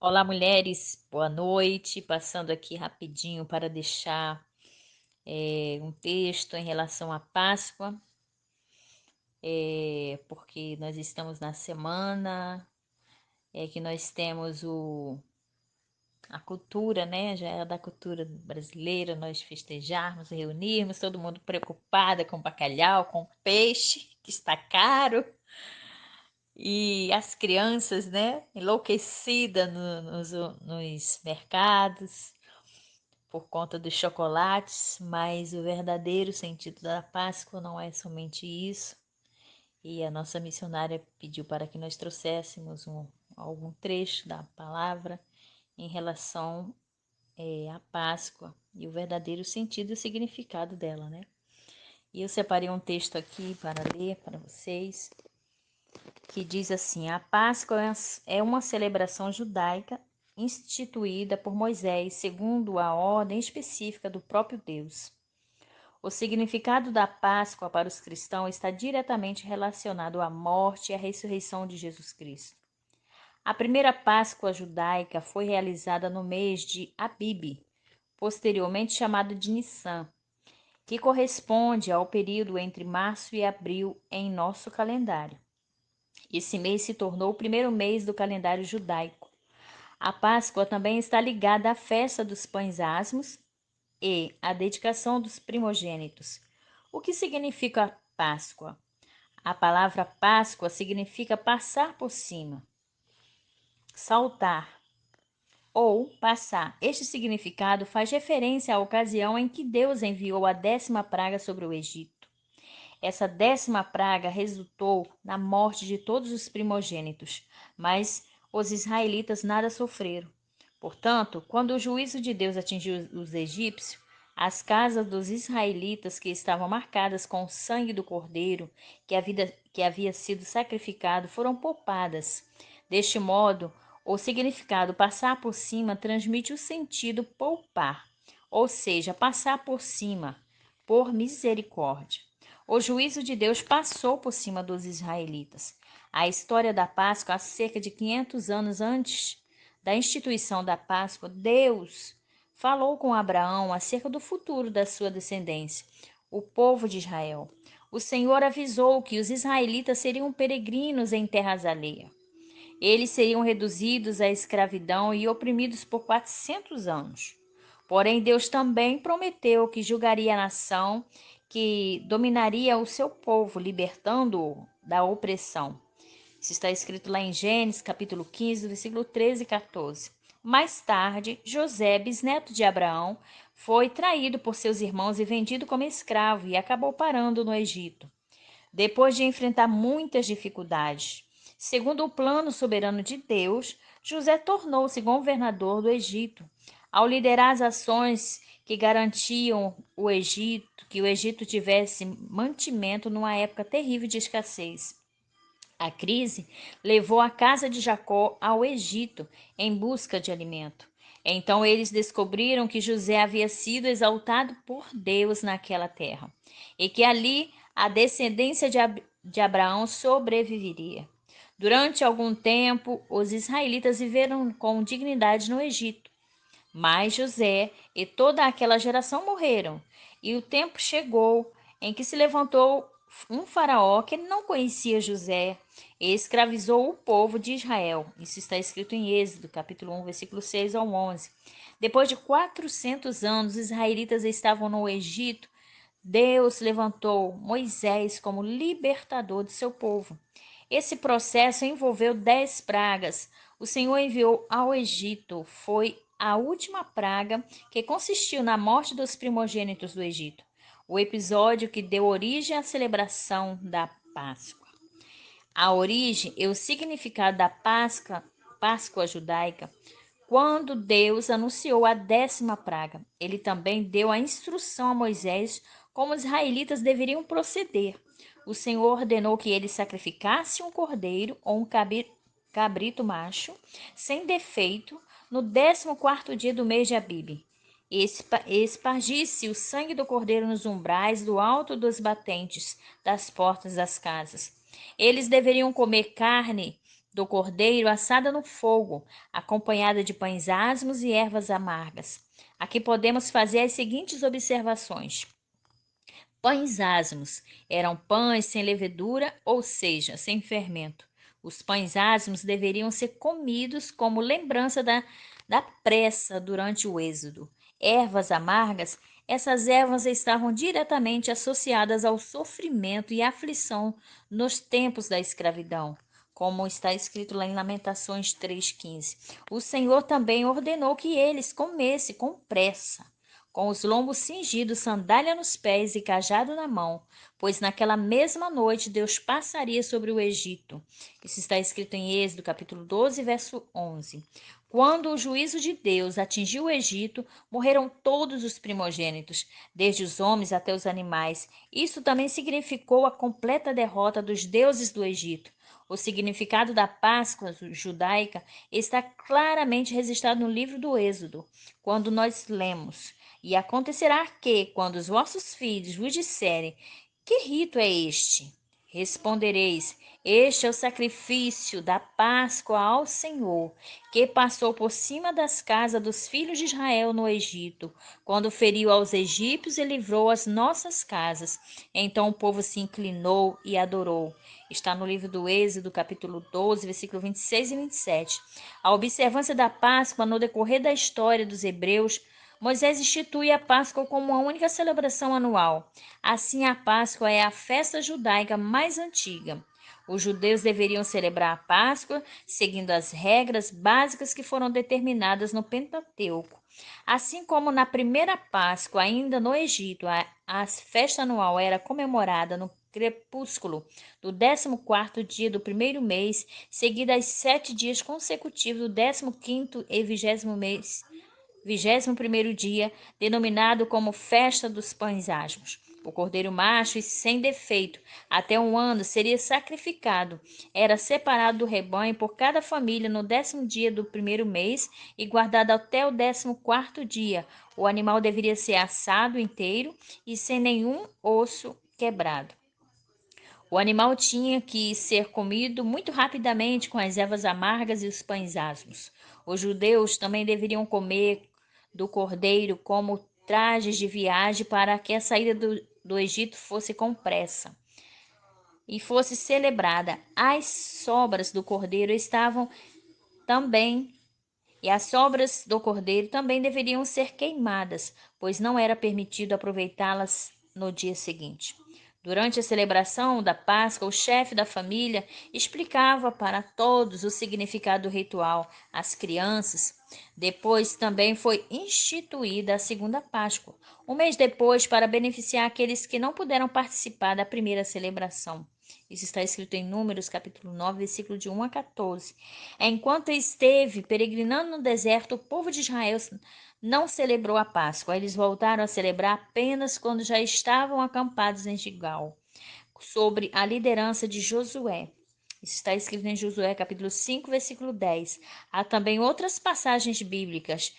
Olá, mulheres, boa noite. Passando aqui rapidinho para deixar um texto em relação à Páscoa, porque nós estamos na semana que nós temos a cultura, né? Já é da cultura brasileira, nós festejarmos, reunirmos, todo mundo preocupada com bacalhau, com peixe, que está caro, e as crianças, né? Enlouquecidas nos mercados por conta dos chocolates, mas o verdadeiro sentido da Páscoa não é somente isso. E a nossa missionária pediu para que nós trouxéssemos algum trecho da palavra em relação à Páscoa e o verdadeiro sentido e significado dela, né? E eu separei um texto aqui para ler para vocês, que diz assim: a Páscoa é uma celebração judaica instituída por Moisés segundo a ordem específica do próprio Deus. O significado da Páscoa para os cristãos está diretamente relacionado à morte e à ressurreição de Jesus Cristo. A primeira Páscoa judaica foi realizada no mês de Abib, posteriormente chamado de Nissan, que corresponde ao período entre março e abril em nosso calendário. Esse mês se tornou o primeiro mês do calendário judaico. A Páscoa também está ligada à festa dos pães asmos e à dedicação dos primogênitos. O que significa Páscoa? A palavra Páscoa significa passar por cima, saltar ou passar. Este significado faz referência à ocasião em que Deus enviou a 10ª praga sobre o Egito. Essa 10ª praga resultou na morte de todos os primogênitos, mas os israelitas nada sofreram. Portanto, quando o juízo de Deus atingiu os egípcios, as casas dos israelitas que estavam marcadas com o sangue do cordeiro que havia sido sacrificado foram poupadas. Deste modo, o significado passar por cima transmite o sentido poupar, ou seja, passar por cima, por misericórdia. O juízo de Deus passou por cima dos israelitas. A história da Páscoa, há cerca de 500 anos antes da instituição da Páscoa, Deus falou com Abraão acerca do futuro da sua descendência, o povo de Israel. O Senhor avisou que os israelitas seriam peregrinos em terras alheias. Eles seriam reduzidos à escravidão e oprimidos por 400 anos. Porém, Deus também prometeu que julgaria a nação que dominaria o seu povo, libertando-o da opressão. Isso está escrito lá em Gênesis, capítulo 15, versículo 13 e 14. Mais tarde, José, bisneto de Abraão, foi traído por seus irmãos e vendido como escravo e acabou parando no Egito. Depois de enfrentar muitas dificuldades, segundo o plano soberano de Deus, José tornou-se governador do Egito. Ao liderar as ações que garantiam que o Egito tivesse mantimento numa época terrível de escassez. A crise levou a casa de Jacó ao Egito em busca de alimento. Então eles descobriram que José havia sido exaltado por Deus naquela terra e que ali a descendência de Abraão sobreviveria. Durante algum tempo, os israelitas viveram com dignidade no Egito, mas José e toda aquela geração morreram, e o tempo chegou em que se levantou um faraó que não conhecia José e escravizou o povo de Israel. Isso está escrito em Êxodo, capítulo 1, versículo 6 ao 11. Depois de 400 anos, os israelitas estavam no Egito. Deus levantou Moisés como libertador de seu povo. Esse processo envolveu 10 pragas. O Senhor enviou ao Egito. Foi a última praga, que consistiu na morte dos primogênitos do Egito. O episódio que deu origem à celebração da Páscoa. A origem e o significado da Páscoa judaica. Quando Deus anunciou a 10ª praga, ele também deu a instrução a Moisés como os israelitas deveriam proceder. O Senhor ordenou que eles sacrificassem um cordeiro ou um cabrito macho, sem defeito, no 14º dia do mês de Abib. Espargisse o sangue do cordeiro nos umbrais do alto dos batentes das portas das casas. Eles deveriam comer carne do cordeiro assada no fogo, acompanhada de pães asmos e ervas amargas. Aqui podemos fazer as seguintes observações. Pães asmos eram pães sem levedura, ou seja, sem fermento. Os pães asmos deveriam ser comidos como lembrança da pressa durante o êxodo. Ervas amargas, essas ervas estavam diretamente associadas ao sofrimento e aflição nos tempos da escravidão, como está escrito lá em Lamentações 3,15. O Senhor também ordenou que eles comessem com pressa, com os lombos cingidos, sandália nos pés e cajado na mão, pois naquela mesma noite Deus passaria sobre o Egito. Isso está escrito em Êxodo, capítulo 12, verso 11. Quando o juízo de Deus atingiu o Egito, morreram todos os primogênitos, desde os homens até os animais. Isso também significou a completa derrota dos deuses do Egito. O significado da Páscoa judaica está claramente registrado no livro do Êxodo, quando nós lemos: e acontecerá que, quando os vossos filhos vos disserem: que rito é este? Respondereis: este é o sacrifício da Páscoa ao Senhor, que passou por cima das casas dos filhos de Israel no Egito, quando feriu aos egípcios e livrou as nossas casas. Então o povo se inclinou e adorou. Está no livro do Êxodo, capítulo 12, versículo 26 e 27. A observância da Páscoa no decorrer da história dos hebreus, Moisés institui a Páscoa como a única celebração anual. Assim, a Páscoa é a festa judaica mais antiga. Os judeus deveriam celebrar a Páscoa seguindo as regras básicas que foram determinadas no Pentateuco. Assim como na primeira Páscoa, ainda no Egito, a festa anual era comemorada no crepúsculo do 14º dia do primeiro mês, seguida aos 7 dias consecutivos do 15º e 21º dia, denominado como Festa dos Pães Asmos. O cordeiro macho e sem defeito, até 1 ano, seria sacrificado. Era separado do rebanho por cada família no 10º dia do primeiro mês e guardado até o 14º dia. O animal deveria ser assado inteiro e sem nenhum osso quebrado. O animal tinha que ser comido muito rapidamente com as ervas amargas e os pães asmos. Os judeus também deveriam comer do cordeiro como trajes de viagem para que a saída do Egito fosse com pressa e fosse celebrada. As sobras do cordeiro estavam também e as sobras do cordeiro também deveriam ser queimadas, pois não era permitido aproveitá-las no dia seguinte. Durante a celebração da Páscoa, o chefe da família explicava para todos o significado do ritual às crianças. Depois também foi instituída a segunda Páscoa, um mês depois, para beneficiar aqueles que não puderam participar da primeira celebração. Isso está escrito em Números, capítulo 9, versículo de 1 a 14. Enquanto esteve peregrinando no deserto, o povo de Israel não celebrou a Páscoa. Eles voltaram a celebrar apenas quando já estavam acampados em Gilgal, sob a liderança de Josué. Isso está escrito em Josué, capítulo 5, versículo 10. Há também outras passagens bíblicas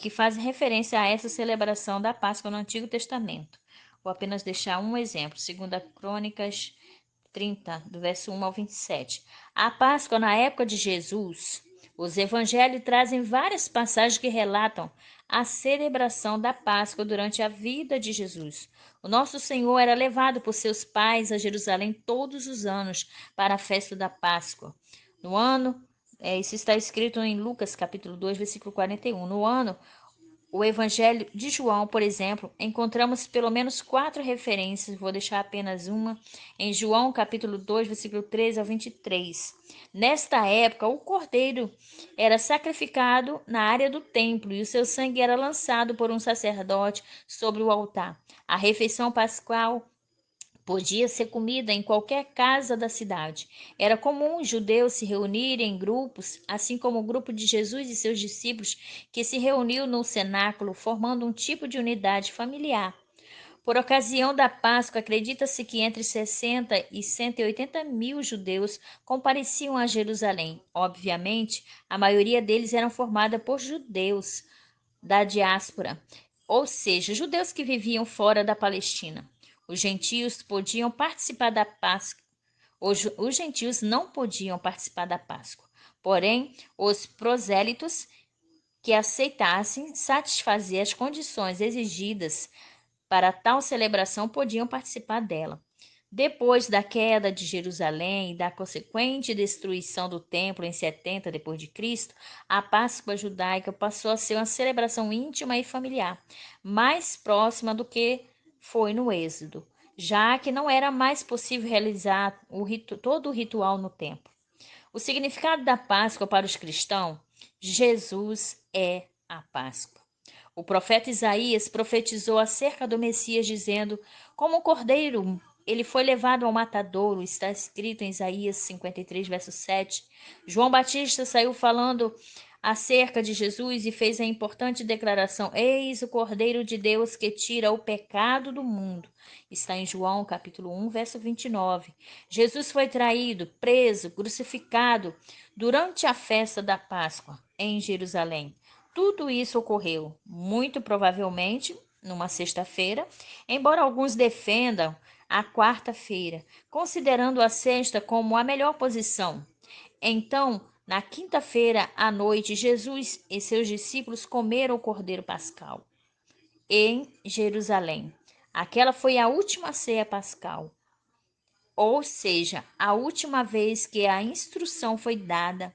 que fazem referência a essa celebração da Páscoa no Antigo Testamento. Vou apenas deixar um exemplo, 2 Crônicas 30, do verso 1 ao 27. A Páscoa, na época de Jesus, os evangelhos trazem várias passagens que relatam a celebração da Páscoa durante a vida de Jesus. O nosso Senhor era levado por seus pais a Jerusalém todos os anos para a festa da Páscoa. No ano, isso está escrito em Lucas, capítulo 2, versículo 41. No ano, o Evangelho de João, por exemplo, encontramos pelo menos 4 referências, vou deixar apenas uma, em João capítulo 2, versículo 13 ao 23. Nesta época, o cordeiro era sacrificado na área do templo e o seu sangue era lançado por um sacerdote sobre o altar. A refeição pascual podia ser comida em qualquer casa da cidade. Era comum os judeus se reunirem em grupos, assim como o grupo de Jesus e seus discípulos, que se reuniu no cenáculo, formando um tipo de unidade familiar. Por ocasião da Páscoa, acredita-se que entre 60 e 180 mil judeus compareciam a Jerusalém. Obviamente, a maioria deles eram formada por judeus da diáspora, ou seja, judeus que viviam fora da Palestina. Os gentios podiam participar da Páscoa. Os gentios não podiam participar da Páscoa, porém, os prosélitos que aceitassem satisfazer as condições exigidas para tal celebração podiam participar dela. Depois da queda de Jerusalém e da consequente destruição do templo em 70 depois de Cristo, a Páscoa judaica passou a ser uma celebração íntima e familiar, mais próxima do que foi no Êxodo, já que não era mais possível realizar todo o ritual no templo. O significado da Páscoa para os cristãos: Jesus é a Páscoa. O profeta Isaías profetizou acerca do Messias, dizendo: como um cordeiro, ele foi levado ao matadouro, está escrito em Isaías 53, verso 7. João Batista saiu falando acerca de Jesus e fez a importante declaração: eis o Cordeiro de Deus que tira o pecado do mundo. Está em João, capítulo 1, verso 29. Jesus foi traído, preso, crucificado durante a festa da Páscoa em Jerusalém. Tudo isso ocorreu, muito provavelmente, numa sexta-feira, embora alguns defendam a quarta-feira, considerando a sexta como a melhor posição. Então, na quinta-feira à noite, Jesus e seus discípulos comeram o cordeiro pascal em Jerusalém. Aquela foi a última ceia pascal, ou seja, a última vez que a instrução foi dada,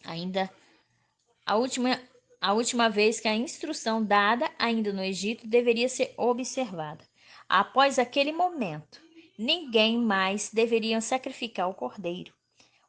ainda a última a última vez que a instrução dada ainda no Egito deveria ser observada. Após aquele momento, ninguém mais deveria sacrificar o cordeiro,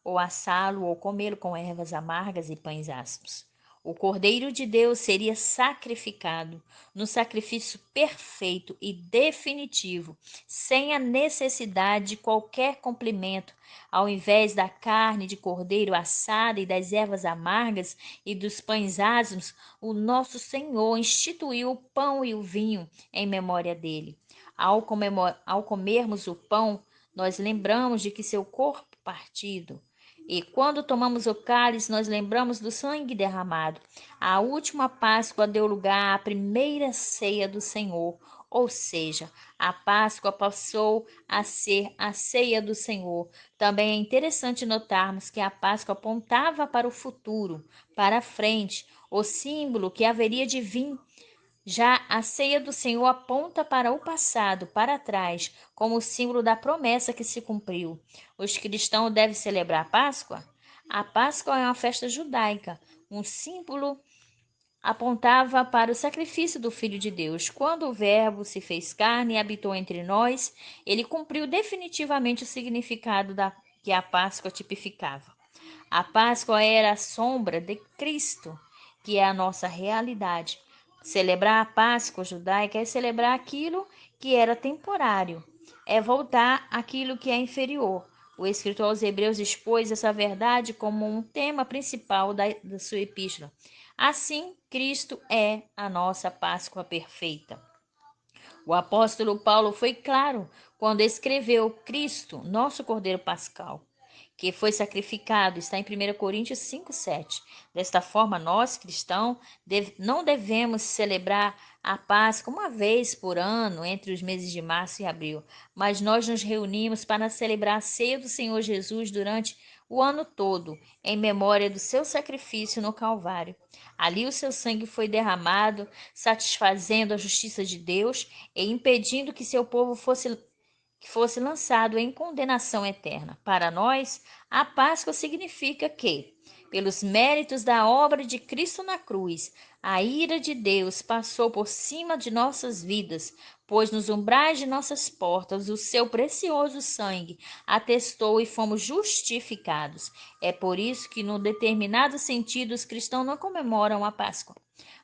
ou assá-lo, ou comê-lo com ervas amargas e pães ásperos. O Cordeiro de Deus seria sacrificado no sacrifício perfeito e definitivo, sem a necessidade de qualquer complemento, ao invés da carne de cordeiro assada e das ervas amargas e dos pães ázimos. O nosso Senhor instituiu o pão e o vinho em memória dele. Ao comermos o pão, nós lembramos de que seu corpo partido, e quando tomamos o cálice, nós lembramos do sangue derramado. A última Páscoa deu lugar à primeira ceia do Senhor, ou seja, a Páscoa passou a ser a ceia do Senhor. Também é interessante notarmos que a Páscoa apontava para o futuro, para a frente, o símbolo que haveria de vir. Já a ceia do Senhor aponta para o passado, para trás, como símbolo da promessa que se cumpriu. Os cristãos devem celebrar a Páscoa? A Páscoa é uma festa judaica, um símbolo apontava para o sacrifício do Filho de Deus. Quando o Verbo se fez carne e habitou entre nós, ele cumpriu definitivamente o significado que a Páscoa tipificava. A Páscoa era a sombra de Cristo, que é a nossa realidade. Celebrar a Páscoa judaica é celebrar aquilo que era temporário, é voltar àquilo que é inferior. O escritor aos Hebreus expôs essa verdade como um tema principal da sua epístola. Assim, Cristo é a nossa Páscoa perfeita. O apóstolo Paulo foi claro quando escreveu: Cristo, nosso Cordeiro Pascal, que foi sacrificado, está em 1 Coríntios 5:7. Desta forma, nós, cristãos, não devemos celebrar a Páscoa uma vez por ano, entre os meses de março e abril, mas nós nos reunimos para celebrar a ceia do Senhor Jesus durante o ano todo, em memória do seu sacrifício no Calvário. Ali o seu sangue foi derramado, satisfazendo a justiça de Deus e impedindo que seu povo fosse lançado em condenação eterna. Para nós, a Páscoa significa que, pelos méritos da obra de Cristo na cruz, a ira de Deus passou por cima de nossas vidas, pois nos umbrais de nossas portas o seu precioso sangue atestou e fomos justificados. É por isso que, num determinado sentido, os cristãos não comemoram a Páscoa.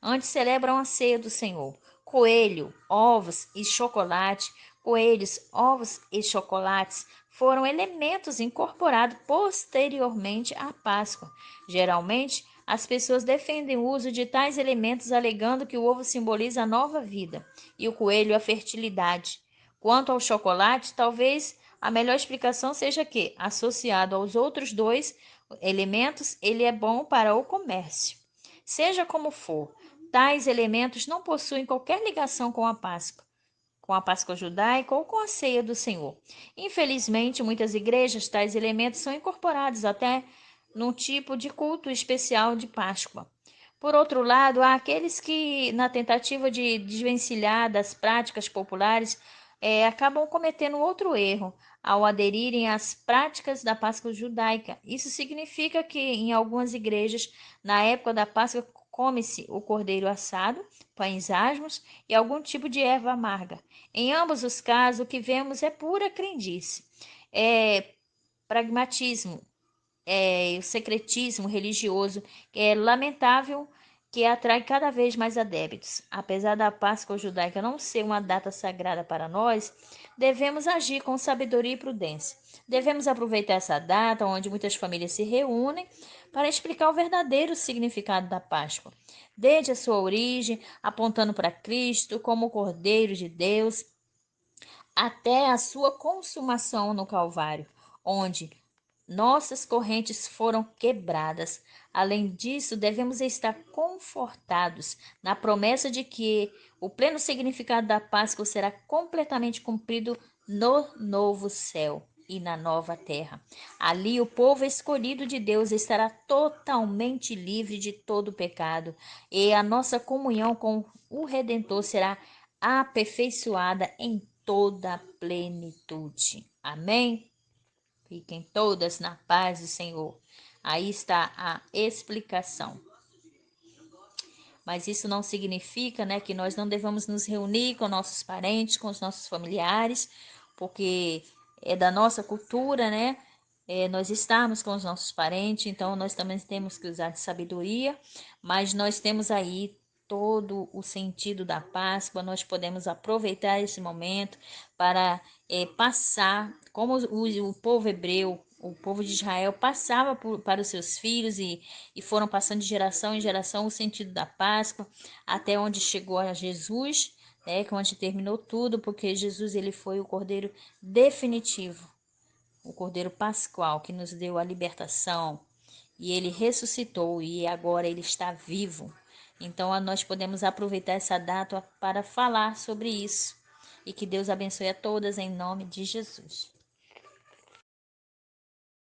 Antes celebram a ceia do Senhor. Coelho, ovos e chocolate. Coelhos, ovos e chocolates foram elementos incorporados posteriormente à Páscoa. Geralmente, as pessoas defendem o uso de tais elementos alegando que o ovo simboliza a nova vida e o coelho a fertilidade. Quanto ao chocolate, talvez a melhor explicação seja que, associado aos outros dois elementos, ele é bom para o comércio. Seja como for, tais elementos não possuem qualquer ligação com a Páscoa. com a Páscoa judaica ou com a ceia do Senhor. Infelizmente, muitas igrejas, tais elementos são incorporados até num tipo de culto especial de Páscoa. Por outro lado, há aqueles que, na tentativa de desvencilhar das práticas populares, acabam cometendo outro erro ao aderirem às práticas da Páscoa judaica. Isso significa que, em algumas igrejas, na época da Páscoa, come-se o cordeiro assado, pães asmos e algum tipo de erva amarga. Em ambos os casos, o que vemos é pura crendice, é pragmatismo, o secretismo religioso, que é lamentável, que atrai cada vez mais adeptos. Apesar da Páscoa judaica não ser uma data sagrada para nós, devemos agir com sabedoria e prudência. Devemos aproveitar essa data, onde muitas famílias se reúnem, para explicar o verdadeiro significado da Páscoa, desde a sua origem, apontando para Cristo como o Cordeiro de Deus, até a sua consumação no Calvário, onde nossas correntes foram quebradas. Além disso, devemos estar confortados na promessa de que o pleno significado da Páscoa será completamente cumprido no novo céu e na nova terra. Ali, o povo escolhido de Deus estará totalmente livre de todo pecado e a nossa comunhão com o Redentor será aperfeiçoada em toda a plenitude. Amém? Fiquem todas na paz do Senhor. Aí está a explicação. Mas isso não significa, né, que nós não devamos nos reunir com nossos parentes, com os nossos familiares, porque é da nossa cultura, né? Nós estarmos com os nossos parentes, então nós também temos que usar de sabedoria, mas nós temos aí todo o sentido da Páscoa, nós podemos aproveitar esse momento para passar, como o povo hebreu, o povo de Israel passava para os seus filhos e foram passando de geração em geração o sentido da Páscoa, até onde chegou a Jesus, né, que onde terminou tudo, porque Jesus ele foi o Cordeiro definitivo, o Cordeiro Pascual, que nos deu a libertação, e ele ressuscitou e agora ele está vivo. Então, nós podemos aproveitar essa data para falar sobre isso. E que Deus abençoe a todas em nome de Jesus.